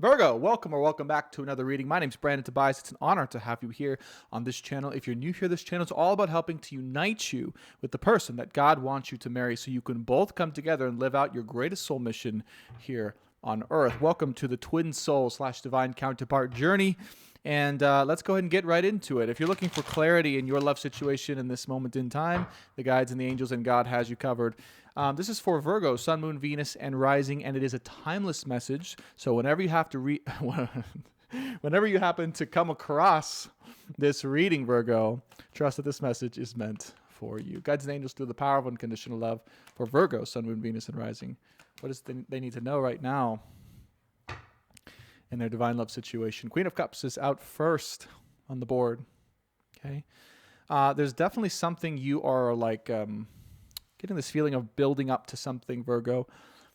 Virgo, welcome or welcome back to another reading. My name's Brandon Tobias. It's an honor to have you here on this channel. If you're new here, this channel is all about helping to unite you with the person that God wants you to marry so you can both come together and live out your greatest soul mission here on earth. Welcome to the twin soul / divine counterpart journey. And let's go ahead and get right into it. If you're looking for clarity in your love situation in this moment in time, the guides and the angels and God has you covered. This is for Virgo, Sun, Moon, Venus, and Rising, and it is a timeless message. So whenever you have to whenever you happen to come across this reading, Virgo, trust that this message is meant for you. Guides and angels through the power of unconditional love for Virgo, Sun, Moon, Venus, and Rising. What is they need to know right now in their divine love situation? Queen of Cups is out first on the board. Okay, there's definitely something you are like getting this feeling of building up to something, Virgo,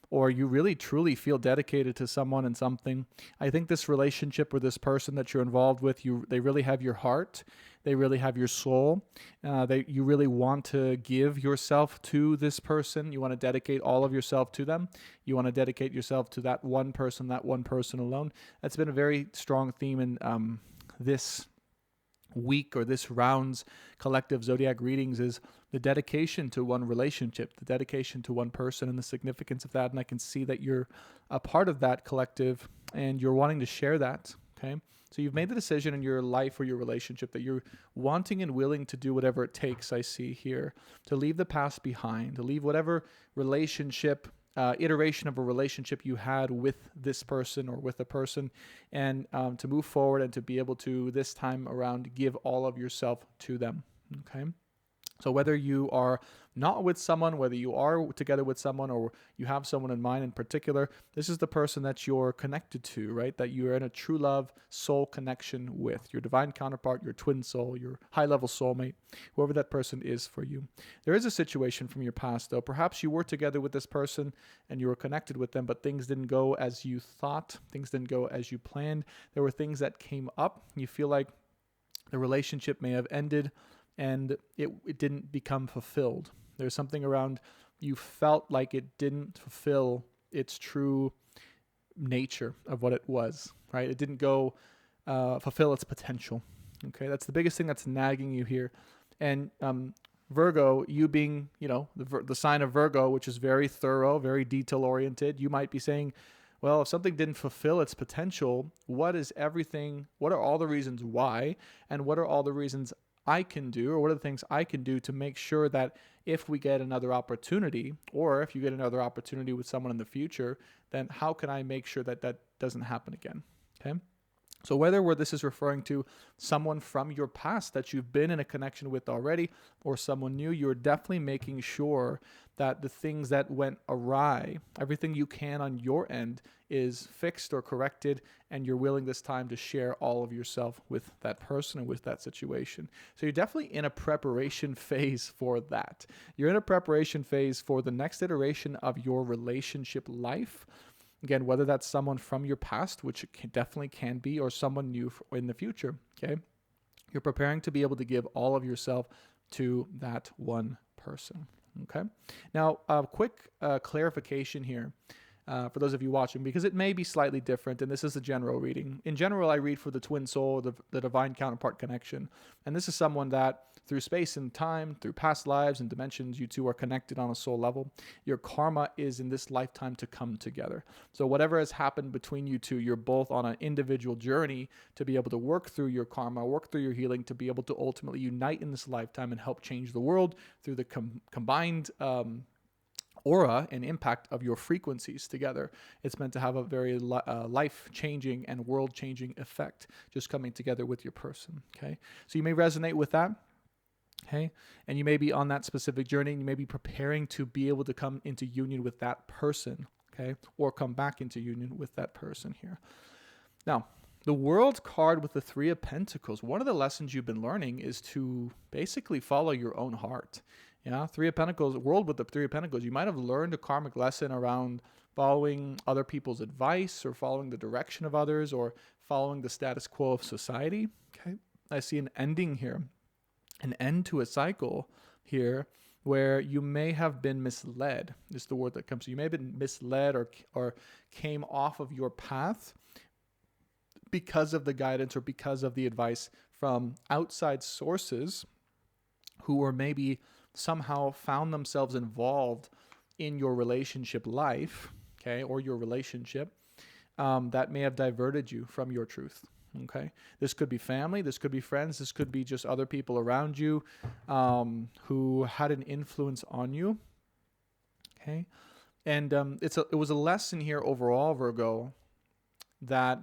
or you really truly feel dedicated to someone and something. I think this relationship or this person that you're involved with, they really have your heart. They really have your soul. You really want to give yourself to this person. You want to dedicate all of yourself to them. You want to dedicate yourself to that one person alone. That's been a very strong theme in this week or this round's collective zodiac readings, is the dedication to one relationship, the dedication to one person, and the significance of that. And I can see that you're a part of that collective and you're wanting to share that. Okay, so you've made the decision in your life or your relationship that you're wanting and willing to do whatever it takes, I see here, to leave the past behind, to leave whatever relationship iteration of a relationship you had with this person or with a person, and to move forward and to be able to, this time around, give all of yourself to them. Okay, so whether you are not with someone, whether you are together with someone, or you have someone in mind in particular, this is the person that you're connected to, right? That you're in a true love soul connection with, your divine counterpart, your twin soul, your high-level soulmate, whoever that person is for you. There is a situation from your past, though. Perhaps you were together with this person and you were connected with them, but things didn't go as you thought. Things didn't go as you planned. There were things that came up. You feel like the relationship may have ended and it didn't become fulfilled. There's something around you felt like it didn't fulfill its true nature of what it was, right? It didn't go fulfill its potential. Okay, that's the biggest thing that's nagging you here. And Virgo, you being, the sign of Virgo, which is very thorough, very detail oriented, you might be saying, well, if something didn't fulfill its potential, what are all the reasons why, and what are all the reasons I can do, or what are the things I can do to make sure that if we get another opportunity, or if you get another opportunity with someone in the future, then how can I make sure that that doesn't happen again? Okay. So whether this is referring to someone from your past that you've been in a connection with already, or someone new, you're definitely making sure that the things that went awry, everything you can on your end is fixed or corrected, and you're willing this time to share all of yourself with that person and with that situation. So you're definitely in a preparation phase for that. You're in a preparation phase for the next iteration of your relationship life. Again, whether that's someone from your past, which it definitely can be, or someone new in the future, okay? You're preparing to be able to give all of yourself to that one person, okay? Now, a quick clarification here for those of you watching, because it may be slightly different, and this is a general reading. In general, I read for the twin soul, the divine counterpart connection, and this is someone that through space and time, through past lives and dimensions, you two are connected on a soul level. Your karma is in this lifetime to come together. So whatever has happened between you two, you're both on an individual journey to be able to work through your karma, work through your healing, to be able to ultimately unite in this lifetime and help change the world through the combined aura and impact of your frequencies together. It's meant to have a very life-changing and world-changing effect, just coming together with your person, okay? So you may resonate with that, okay? And you may be on that specific journey, and you may be preparing to be able to come into union with that person, okay? Or come back into union with that person here. Now, the World card with the Three of Pentacles, one of the lessons you've been learning is to basically follow your own heart. Yeah, Three of Pentacles, World with the Three of Pentacles, you might have learned a karmic lesson around following other people's advice, or following the direction of others, or following the status quo of society. Okay, I see an ending here, an end to a cycle here, where you may have been misled. This is the word that comes to you. You may have been misled or came off of your path because of the guidance or because of the advice from outside sources who were maybe somehow found themselves involved in your relationship life, okay, or your relationship, that may have diverted you from your truth. Okay, this could be family, this could be friends, this could be just other people around you who had an influence on you. Okay, and it was a lesson here overall, Virgo, that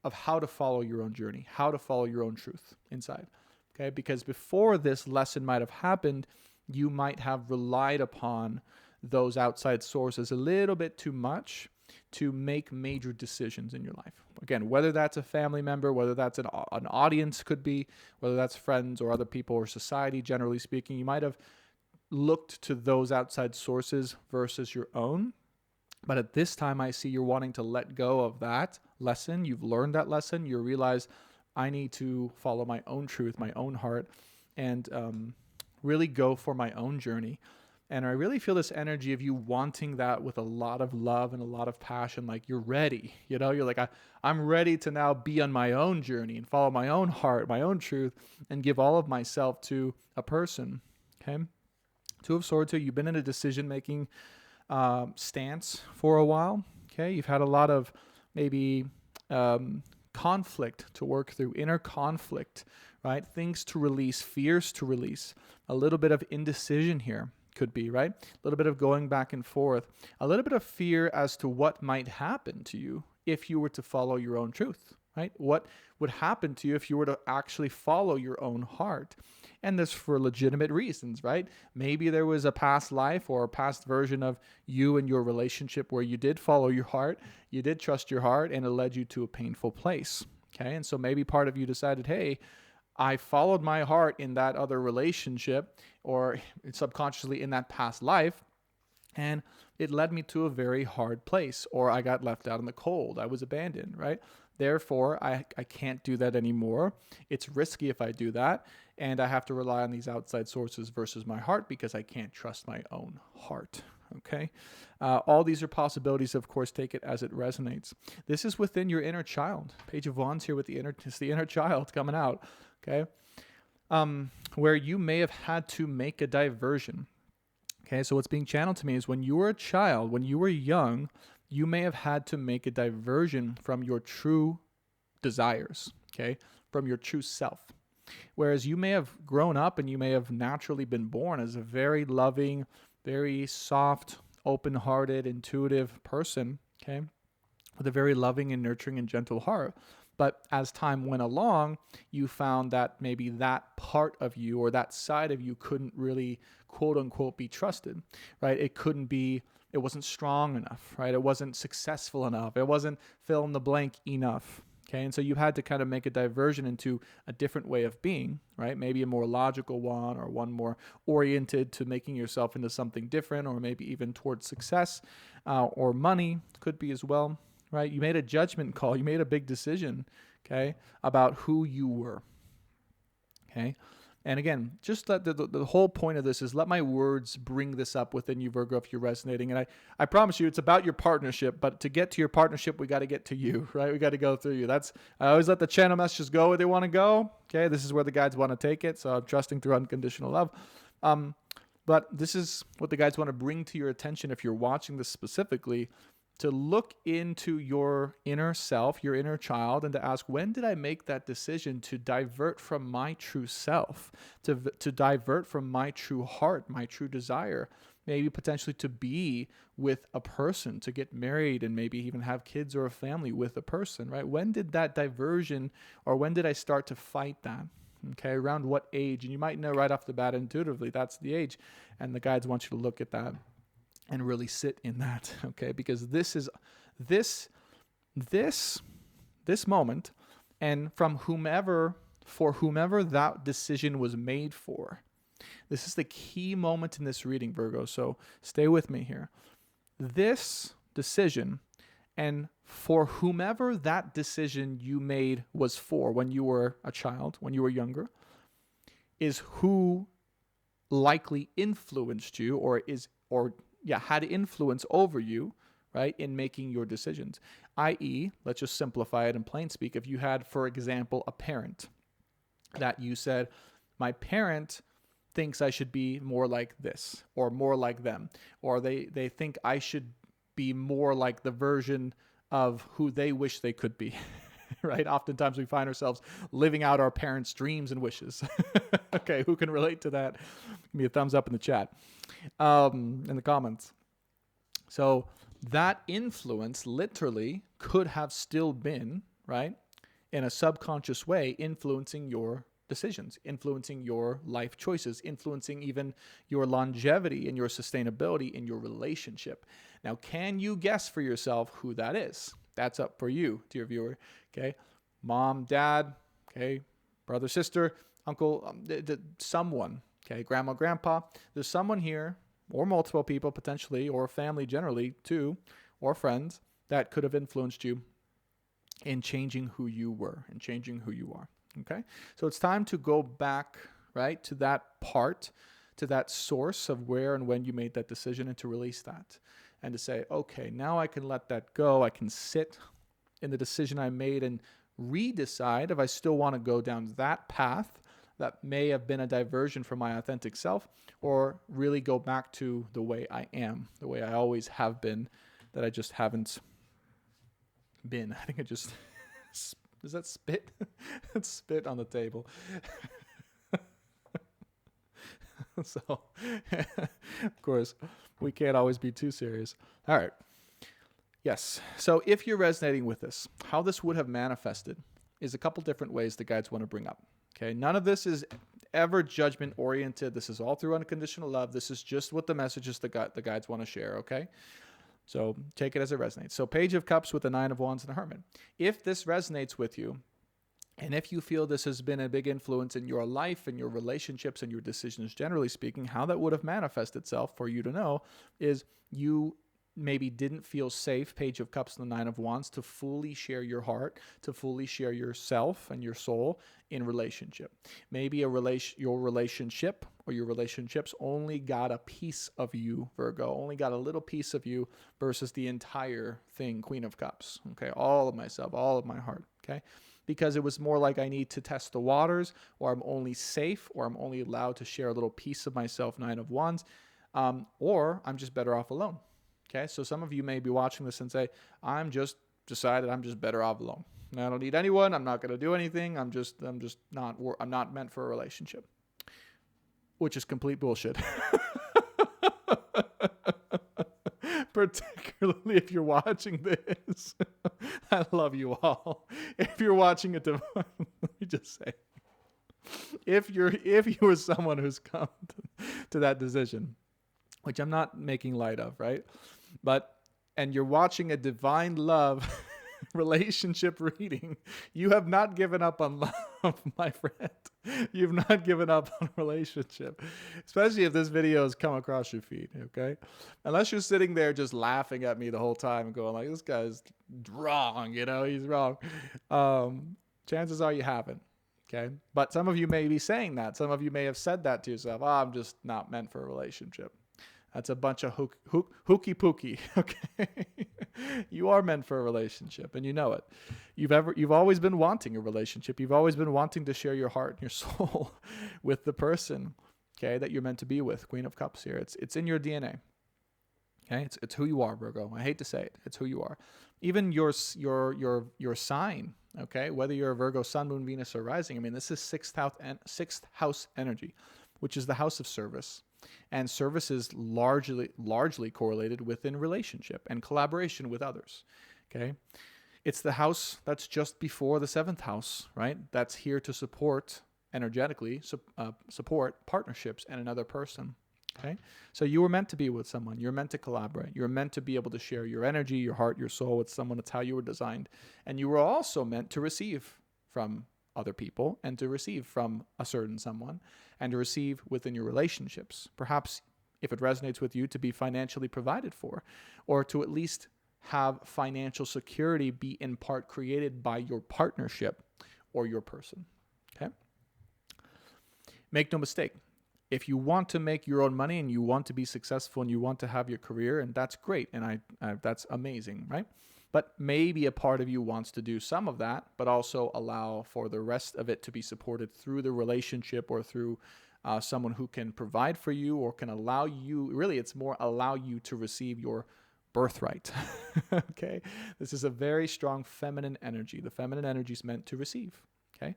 of how to follow your own journey, how to follow your own truth inside. Okay, because before this lesson might have happened, you might have relied upon those outside sources a little bit too much to make major decisions in your life. Again, whether that's a family member, whether that's an audience, could be, whether that's friends or other people or society, generally speaking, you might have looked to those outside sources versus your own. But at this time, I see you're wanting to let go of that lesson. You've learned that lesson. You realize I need to follow my own truth, my own heart, and really go for my own journey. And I really feel this energy of you wanting that with a lot of love and a lot of passion. Like you're ready, you're like, I'm ready to now be on my own journey and follow my own heart, my own truth, and give all of myself to a person. Okay. Two of Swords here. You've been in a decision-making stance for a while. Okay. You've had a lot of maybe conflict to work through, inner conflict, right? Things to release, fears to release, a little bit of indecision here. Could be, right? A little bit of going back and forth, a little bit of fear as to what might happen to you if you were to follow your own truth, right? What would happen to you if you were to actually follow your own heart? And this for legitimate reasons, right? Maybe there was a past life or a past version of you and your relationship where you did follow your heart, you did trust your heart, and it led you to a painful place, okay? And so maybe part of you decided, hey, I followed my heart in that other relationship or subconsciously in that past life, and it led me to a very hard place, or I got left out in the cold. I was abandoned, right? Therefore, I can't do that anymore. It's risky if I do that, and I have to rely on these outside sources versus my heart because I can't trust my own heart. Okay, all these are possibilities. Of course, take it as it resonates. This is within your inner child. Page of Wands here with the inner child coming out. Okay, where you may have had to make a diversion. Okay, so what's being channeled to me is when you were a child, when you were young, you may have had to make a diversion from your true desires. Okay, from your true self. Whereas you may have grown up and you may have naturally been born as a very loving, very soft, open-hearted, intuitive person, okay, with a very loving and nurturing and gentle heart. But as time went along, you found that maybe that part of you or that side of you couldn't really, quote unquote, be trusted, right? It wasn't strong enough, right? It wasn't successful enough. It wasn't fill in the blank enough. Okay, and so you had to kind of make a diversion into a different way of being, right? Maybe a more logical one or one more oriented to making yourself into something different or maybe even towards success or money could be as well, right? You made a judgment call. You made a big decision, okay, about who you were, okay? And again, just let the whole point of this is let my words bring this up within you, Virgo, if you're resonating. And I promise you, it's about your partnership. But to get to your partnership, we got to get to you, right? We got to go through you. I always let the channel messages go where they want to go. Okay, this is where the guides want to take it. So I'm trusting through unconditional love. But this is what the guides want to bring to your attention if you're watching this specifically, to look into your inner self, your inner child, and to ask, when did I make that decision to divert from my true self, to divert from my true heart, my true desire, maybe potentially to be with a person, to get married and maybe even have kids or a family with a person, right? When did that diversion, or when did I start to fight that? Okay, around what age? And you might know right off the bat intuitively, that's the age. And the guides want you to look at that and really sit in that, okay? Because this is this moment, and for whomever that decision was made for. This is the key moment in this reading, Virgo. So stay with me here. This decision, and for whomever that decision you made was for when you were a child, when you were younger, is who likely influenced you had influence over you, right, in making your decisions. i.e., let's just simplify it in plain speak. If you had, for example, a parent that you said, my parent thinks I should be more like this or more like them, or they think I should be more like the version of who they wish they could be, right? Oftentimes we find ourselves living out our parents' dreams and wishes. Okay, who can relate to that? Give me a thumbs up in the chat, in the comments. So that influence literally could have still been, right, in a subconscious way, influencing your decisions, influencing your life choices, influencing even your longevity and your sustainability in your relationship. Now, can you guess for yourself who that is? That's up for you, dear viewer. Okay, mom, dad, okay, brother, sister, uncle, someone, okay, grandma, grandpa. There's someone here, or multiple people potentially, or family generally too, or friends that could have influenced you in changing who you were and changing who you are. Okay, so it's time to go back, right, to that part, to that source of where and when you made that decision, and to release that and to say, okay, now I can let that go. I can sit in the decision I made and redecide if I still want to go down that path that may have been a diversion from my authentic self, or really go back to the way I am, the way I always have been, that I just haven't been. I think I just... Is that spit? That's spit on the table. So, of course, we can't always be too serious. All right. Yes. So if you're resonating with this, how this would have manifested is a couple different ways the guides want to bring up. Okay. None of this is ever judgment oriented. This is all through unconditional love. This is just what the messages the guides want to share. Okay. So take it as it resonates. So Page of Cups with the Nine of Wands and the Hermit. If this resonates with you, and if you feel this has been a big influence in your life and your relationships and your decisions, generally speaking, how that would have manifested itself for you to know is you maybe didn't feel safe, Page of Cups and the Nine of Wands, to fully share your heart, to fully share yourself and your soul in relationship. Maybe your relationship or your relationships only got a piece of you, Virgo, only got a little piece of you versus the entire thing, Queen of Cups, okay? All of myself, all of my heart, okay? Because it was more like I need to test the waters, or I'm only safe, or I'm only allowed to share a little piece of myself, Nine of Wands, or I'm just better off alone. Okay, so some of you may be watching this and say, I'm just decided I'm just better off alone. I don't need anyone. I'm not going to do anything. I'm not meant for a relationship, which is complete bullshit. Particularly if you're watching this. I love you all. If you're watching it, let me just say, if you are someone who's come to that decision, which I'm not making light of, right? And you're watching a divine love relationship reading, you have not given up on love, my friend. You've not given up on a relationship, especially if this video has come across your feed, okay? Unless you're sitting there just laughing at me the whole time and going like, this guy's wrong, he's wrong. Chances are you haven't, okay? But some of you may be saying that. Some of you may have said that to yourself, I'm just not meant for a relationship. That's a bunch of hooky pooky, okay? You are meant for a relationship, and you know it. You've always been wanting a relationship. You've always been wanting to share your heart and your soul with the person, okay, that you're meant to be with. Queen of Cups here. It's in your DNA. Okay, it's who you are, Virgo. I hate to say it. It's who you are. Even your sign, okay, whether you're a Virgo, Sun, Moon, Venus, or Rising. I mean, this is sixth house energy, which is the house of service. And service is largely correlated within relationship and collaboration with others. Okay, it's the house that's just before the seventh house, right? That's here to support energetically, support partnerships and another person. Okay, so you were meant to be with someone. You're meant to collaborate. You're meant to be able to share your energy, your heart, your soul with someone. It's how you were designed, and you were also meant to receive from other people and to receive from a certain someone and to receive within your relationships. Perhaps, if it resonates with you, to be financially provided for, or to at least have financial security be in part created by your partnership or your person. Okay? Make no mistake. If you want to make your own money and you want to be successful and you want to have your career, and that's great, and I that's amazing, right? But maybe a part of you wants to do some of that, but also allow for the rest of it to be supported through the relationship or through someone who can provide for you or can allow you, really it's more allow you to receive your birthright. Okay? This is a very strong feminine energy. The feminine energy is meant to receive. Okay?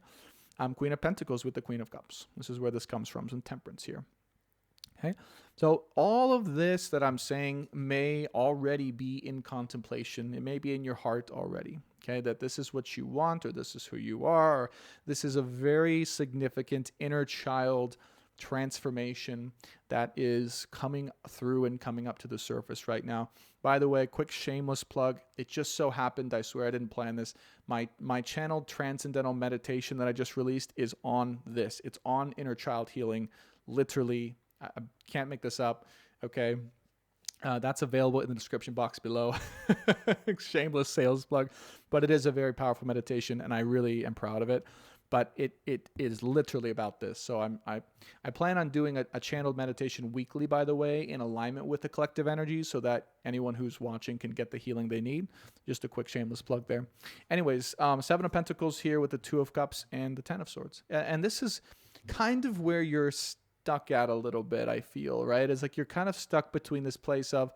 Queen of Pentacles with the Queen of Cups. This is where this comes from, some temperance here. Okay? So all of this that I'm saying may already be in contemplation. It may be in your heart already. Okay? That this is what you want, or this is who you are, or this is a very significant inner child transformation that is coming through and coming up to the surface right now. By the way, quick shameless plug. It just so happened, I swear I didn't plan this, my channel Transcendental Meditation that I just released is on this. It's on inner child healing. Literally, I can't make this up. Okay. That's available in the description box below. Shameless sales plug. But it is a very powerful meditation, and I really am proud of it. But it is literally about this. So I plan on doing a channeled meditation weekly, by the way, in alignment with the collective energy so that anyone who's watching can get the healing they need. Just a quick shameless plug there. Anyways, Seven of Pentacles here with the Two of Cups and the Ten of Swords. And this is kind of where you're stuck at a little bit, I feel, right? It's like you're kind of stuck between this place of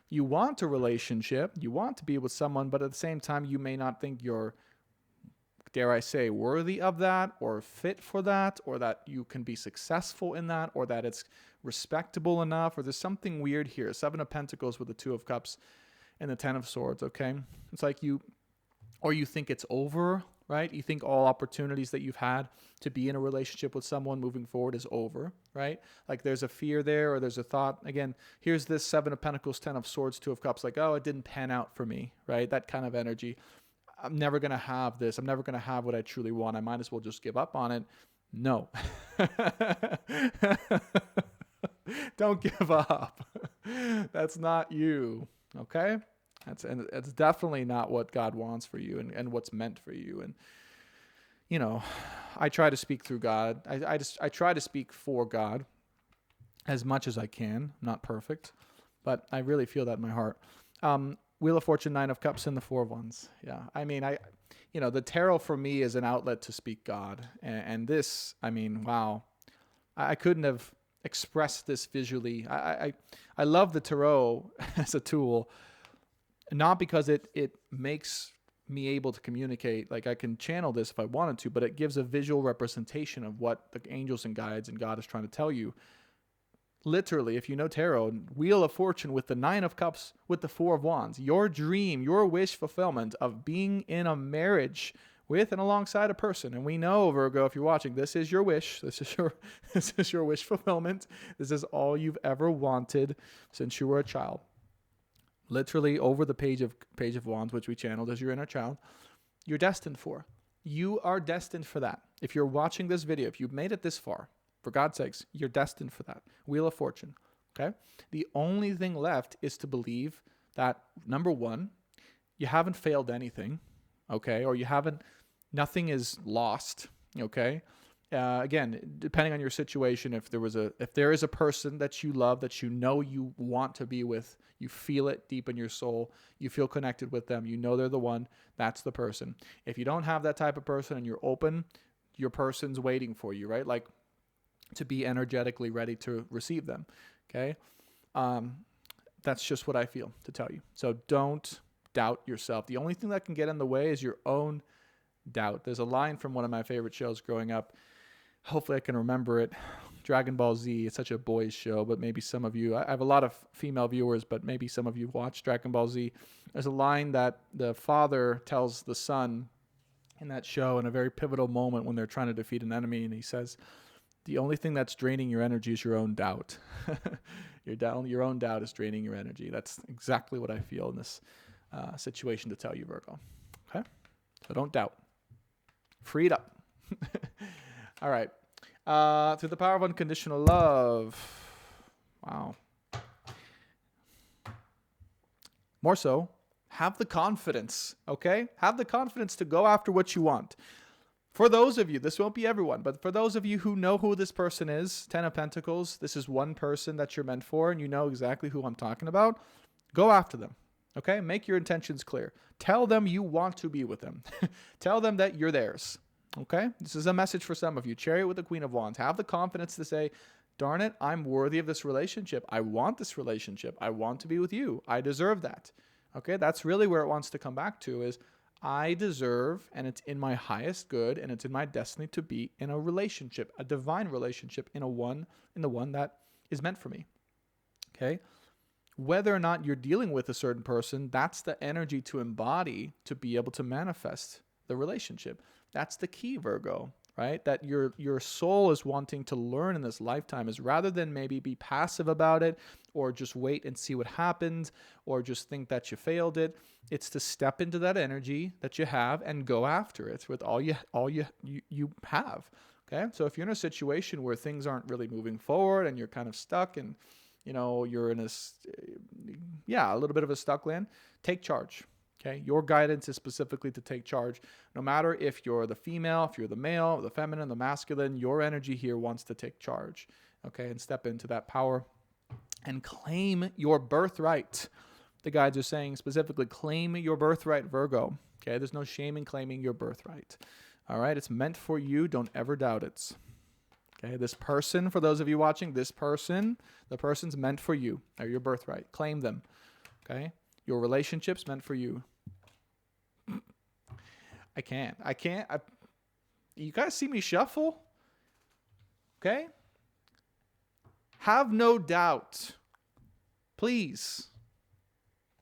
you want a relationship, you want to be with someone, but at the same time, you may not think you're, dare I say, worthy of that or fit for that, or that you can be successful in that, or that it's respectable enough, or there's something weird here. Seven of Pentacles with the Two of Cups and the Ten of Swords, okay? It's like you think it's over, right? You think all opportunities that you've had to be in a relationship with someone moving forward is over, right? Like there's a fear there, or there's a thought. Again, here's this Seven of Pentacles, Ten of Swords, Two of Cups, like, oh, it didn't pan out for me, right? That kind of energy. I'm never going to have this. I'm never going to have what I truly want. I might as well just give up on it. No. Don't give up. That's not you. Okay? It's definitely not what God wants for you and what's meant for you. And, you know, I try to speak through God. I try to speak for God as much as I can. I'm not perfect, but I really feel that in my heart. Wheel of Fortune, Nine of Cups, and the Four of Wands. Yeah, I mean, the tarot for me is an outlet to speak God. And this, I mean, wow. I couldn't have expressed this visually. I love the tarot as a tool, not because it makes me able to communicate, like I can channel this if I wanted to, but it gives a visual representation of what the angels and guides and God is trying to tell you. Literally, if you know tarot, Wheel of Fortune with the Nine of Cups with the Four of Wands, your dream, your wish fulfillment of being in a marriage with and alongside a person. And we know, Virgo, if you're watching, this is your wish. This is your wish fulfillment. This is all you've ever wanted since you were a child. Literally over the Page of Wands, which we channeled as your inner child, you're destined for. You are destined for that. If you're watching this video, if you've made it this far, for God's sakes, you're destined for that. Wheel of Fortune, okay? The only thing left is to believe that, number one, you haven't failed anything, okay? Or nothing is lost, okay? Again, depending on your situation, if there is a person that you love, that you know you want to be with, you feel it deep in your soul, you feel connected with them, you know they're the one, that's the person. If you don't have that type of person and you're open, your person's waiting for you, right? Like, to be energetically ready to receive them, okay? That's just what I feel to tell you. So don't doubt yourself. The only thing that can get in the way is your own doubt. There's a line from one of my favorite shows growing up. Hopefully I can remember it. Dragon Ball Z. It's such a boys show, but maybe some of you, I have a lot of female viewers, but maybe some of you watch Dragon Ball Z. There's a line that the father tells the son in that show in a very pivotal moment when they're trying to defeat an enemy, and he says, the only thing that's draining your energy is your own doubt. Your own doubt is draining your energy. That's exactly what I feel in this situation to tell you, Virgo. Okay? So don't doubt. Free it up. All right. Through the power of unconditional love. Wow. More so, have the confidence, okay? Have the confidence to go after what you want. For those of you, this won't be everyone, but for those of you who know who this person is, Ten of Pentacles, this is one person that you're meant for, and you know exactly who I'm talking about, go after them, Okay? Make your intentions clear. Tell them you want to be with them. Tell them that you're theirs. Okay? This is a message for some of you. Chariot with the Queen of Wands. Have the confidence to say, darn it, I'm worthy of this relationship. I want this relationship. I want to be with you. I deserve that. Okay? That's really where it wants to come back to is I deserve, and it's in my highest good, and it's in my destiny to be in a relationship, a divine relationship, in the one that is meant for me. Okay? Whether or not you're dealing with a certain person, that's the energy to embody to be able to manifest the relationship. That's the key, Virgo, right? That your soul is wanting to learn in this lifetime is rather than maybe be passive about it or just wait and see what happens or just think that you failed it. It's to step into that energy that you have and go after it with all you have. Okay? So if you're in a situation where things aren't really moving forward and you're kind of stuck and you're in a little bit of a stuck land, take charge. Okay, your guidance is specifically to take charge. No matter if you're the female, if you're the male, the feminine, the masculine, your energy here wants to take charge. Okay, and step into that power and claim your birthright. The guides are saying specifically, claim your birthright, Virgo. Okay, there's no shame in claiming your birthright. All right, it's meant for you. Don't ever doubt it. Okay, this person, for those of you watching, the person's meant for you. They're your birthright. Claim them. Okay, your relationship's meant for you. I can't. You guys see me shuffle? Okay? Have no doubt. Please.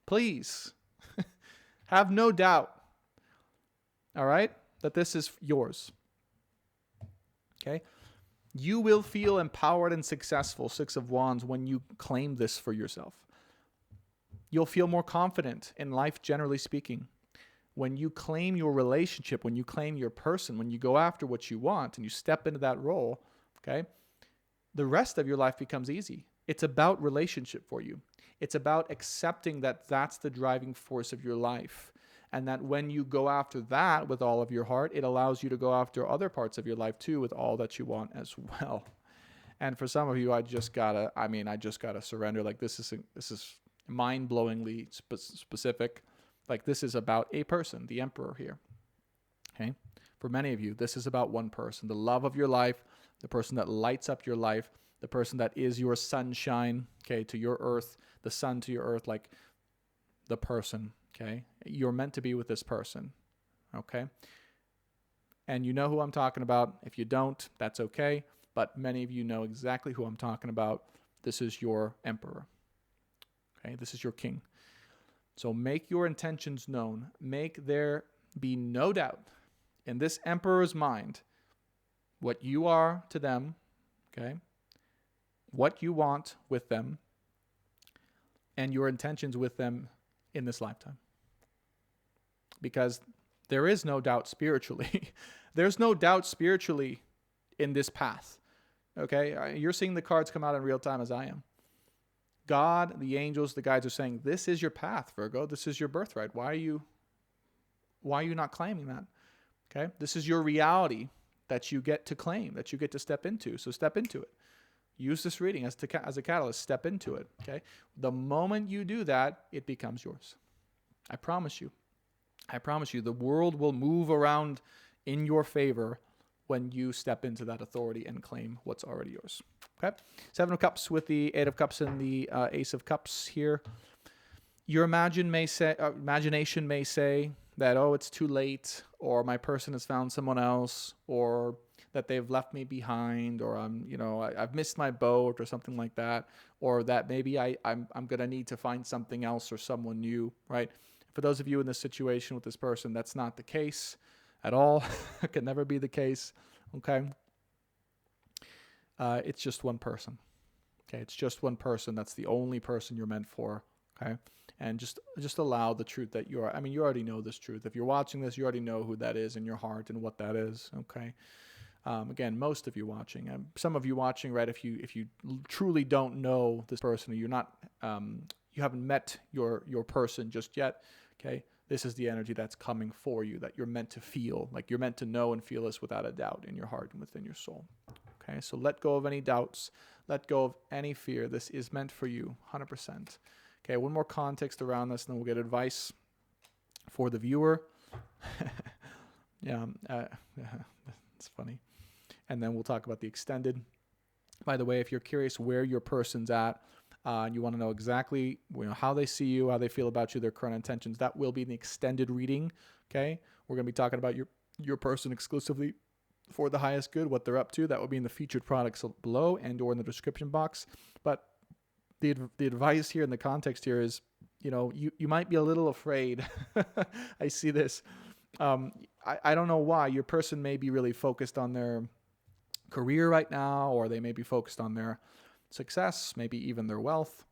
Please. Have no doubt. All right? That this is yours. Okay? You will feel empowered and successful, Six of Wands, when you claim this for yourself. You'll feel more confident in life, generally speaking. When you claim your relationship, when you claim your person, when you go after what you want and you step into that role, okay, the rest of your life becomes easy. It's about relationship for you. It's about accepting that that's the driving force of your life. And that when you go after that with all of your heart, it allows you to go after other parts of your life too with all that you want as well. And for some of you, I just gotta surrender. Like this is mind-blowingly specific. Like this is about a person, the Emperor here. Okay? For many of you, this is about one person, the love of your life, the person that lights up your life, the person that is your sunshine, okay, to your earth, the sun to your earth, like the person, okay? You're meant to be with this person, okay? And you know who I'm talking about. If you don't, that's okay. But many of you know exactly who I'm talking about. This is your Emperor, okay? This is your king. So make your intentions known. Make there be no doubt in this Emperor's mind what you are to them, okay? What you want with them and your intentions with them in this lifetime. Because there is no doubt spiritually. There's no doubt spiritually in this path, okay? You're seeing the cards come out in real time as I am. God, the angels, the guides are saying, this is your path, Virgo. This is your birthright. Why are you not claiming that? Okay? This is your reality that you get to claim, that you get to step into. So step into it. Use this reading as a catalyst. Step into it. Okay? The moment you do that, it becomes yours. I promise you. I promise you, the world will move around in your favor when you step into that authority and claim what's already yours. Okay? Seven of Cups with the Eight of Cups and the Ace of Cups here. Your imagination may say that, oh, it's too late, or my person has found someone else, or that they've left me behind, or I've missed my boat, or something like that, or that maybe I'm gonna need to find something else or someone new, right? For those of you in this situation with this person, that's not the case at all. It can never be the case. Okay. It's just one person. Okay. It's just one person. That's the only person you're meant for. Okay. And just allow the truth that you are. You already know this truth. If you're watching this, you already know who that is in your heart and what that is. Okay. Again, most of you watching, some of you watching, right? If you truly don't know this person, or you're not, you haven't met your person just yet. Okay. This is the energy that's coming for you, that you're meant to feel, like you're meant to know and feel this without a doubt in your heart and within your soul. Okay, so let go of any doubts. Let go of any fear. This is meant for you, 100%. Okay, one more context around this, and then we'll get advice for the viewer. Yeah, it's funny. And then we'll talk about the extended. By the way, if you're curious where your person's at, and you want to know exactly how they see you, how they feel about you, their current intentions, that will be in the extended reading. Okay, we're going to be talking about your person exclusively for the highest good, what they're up to. That will be in the featured products below and or in the description box. But the advice here and the context here is, you might be a little afraid. I see this. I don't know why. Your person may be really focused on their career right now, or they may be focused on their success, maybe even their wealth.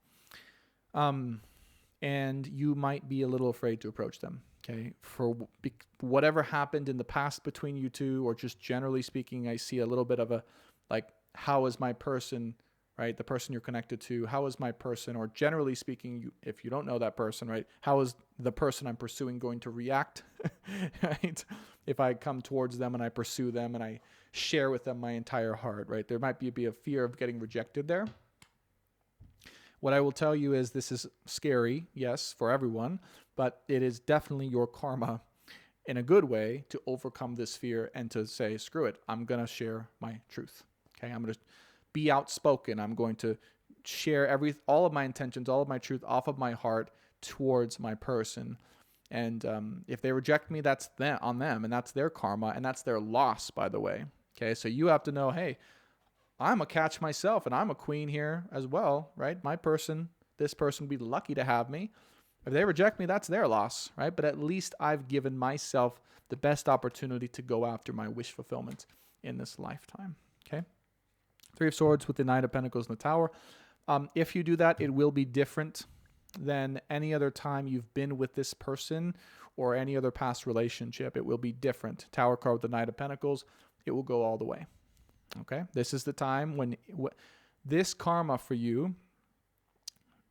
And you might be a little afraid to approach them. Okay, for whatever happened in the past between you two, or just generally speaking, I see a little bit of a, like, how is my person, right? The person you're connected to, how is my person, or generally speaking, if you don't know that person, right? How is the person I'm pursuing going to react, right? If I come towards them and I pursue them and I share with them my entire heart, right? There might be a fear of getting rejected there. What I will tell you is this is scary, yes, for everyone, but it is definitely your karma in a good way to overcome this fear and to say, screw it, I'm going to share my truth. Okay, I'm going to be outspoken. I'm going to share all of my intentions, all of my truth off of my heart towards my person. And if they reject me, that's on them, and that's their karma, and that's their loss, by the way. Okay, so you have to know, hey, I'm a catch myself, and I'm a queen here as well, right? My person, this person would be lucky to have me. If they reject me, that's their loss, right? But at least I've given myself the best opportunity to go after my wish fulfillment in this lifetime, okay? Three of Swords with the Knight of Pentacles in the Tower. If you do that, it will be different than any other time you've been with this person or any other past relationship. It will be different. Tower card with the Knight of Pentacles, it will go all the way. Okay, this is the time when this karma for you,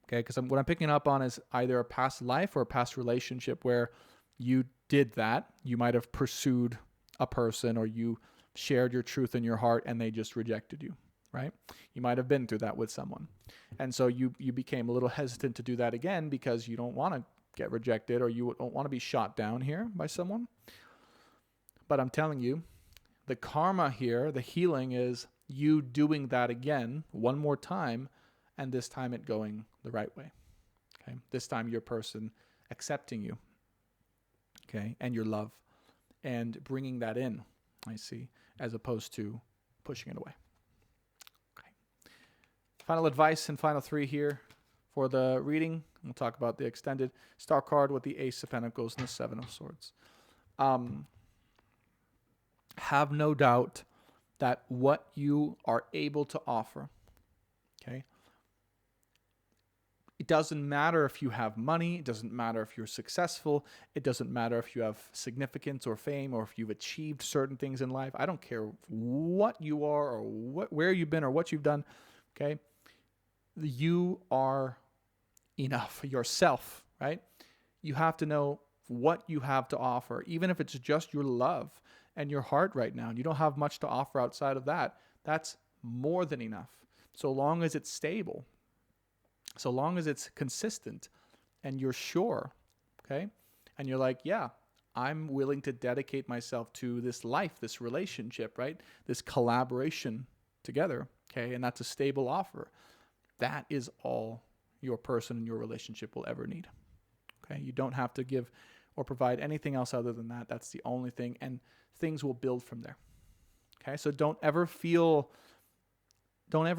okay, because what I'm picking up on is either a past life or a past relationship where you did that. You might have pursued a person, or you shared your truth in your heart and they just rejected you, right? You might have been through that with someone. And so you became a little hesitant to do that again because you don't want to get rejected, or you don't want to be shot down here by someone. But I'm telling you, the karma here, the healing, is you doing that again one more time, and this time it going the right way. Okay, this time your person accepting you, okay, and your love, and bringing that in, I see, as opposed to pushing it away. Okay. Final advice and final three here for the reading. We'll talk about the extended star card with the Ace of Pentacles and the Seven of Swords. Have no doubt that what you are able to offer, okay, it doesn't matter if you have money, it doesn't matter if you're successful, it doesn't matter if you have significance or fame, or if you've achieved certain things in life. I don't care what you are, or where you've been, or what you've done, okay? You are enough yourself, right? You have to know what you have to offer, even if it's just your love and your heart right now, and you don't have much to offer outside of that. That's more than enough. So long as it's stable, so long as it's consistent, and you're sure, okay? And you're like, yeah, I'm willing to dedicate myself to this life, this relationship, right? This collaboration together, okay? And that's a stable offer. That is all your person and your relationship will ever need, okay? You don't have to give or provide anything else other than that. That's the only thing, and things will build from there. Okay, so don't ever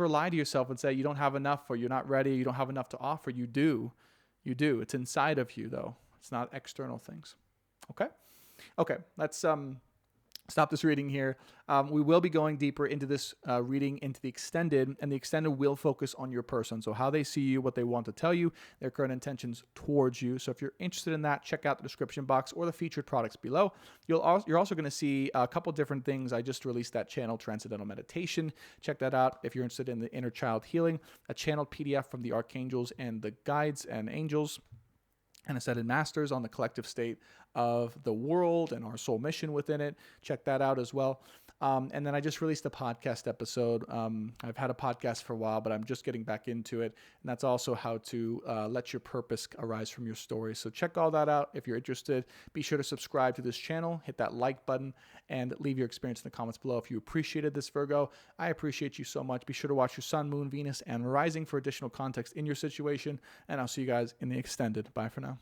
lie to yourself and say you don't have enough, or you're not ready, you don't have enough to offer. You do. It's inside of you, though. It's not external things. Okay, let's stop this reading here. We will be going deeper into this reading, into the extended, and the extended will focus on your person. So how they see you, what they want to tell you, their current intentions towards you. So if you're interested in that, check out the description box or the featured products below. You're also going to see a couple different things. I just released that channel, Transcendental Meditation. Check that out if you're interested in the inner child healing, a channeled PDF from the archangels and the guides and angels, and ascended masters on the collective state of the world and our soul mission within it. Check that out as well. And then I just released a podcast episode. I've had a podcast for a while, but I'm just getting back into it. And that's also how to let your purpose arise from your story. So check all that out if you're interested. Be sure to subscribe to this channel, hit that like button, and leave your experience in the comments below. If you appreciated this, Virgo, I appreciate you so much. Be sure to watch your sun, moon, Venus, and rising for additional context in your situation. And I'll see you guys in the extended. Bye for now.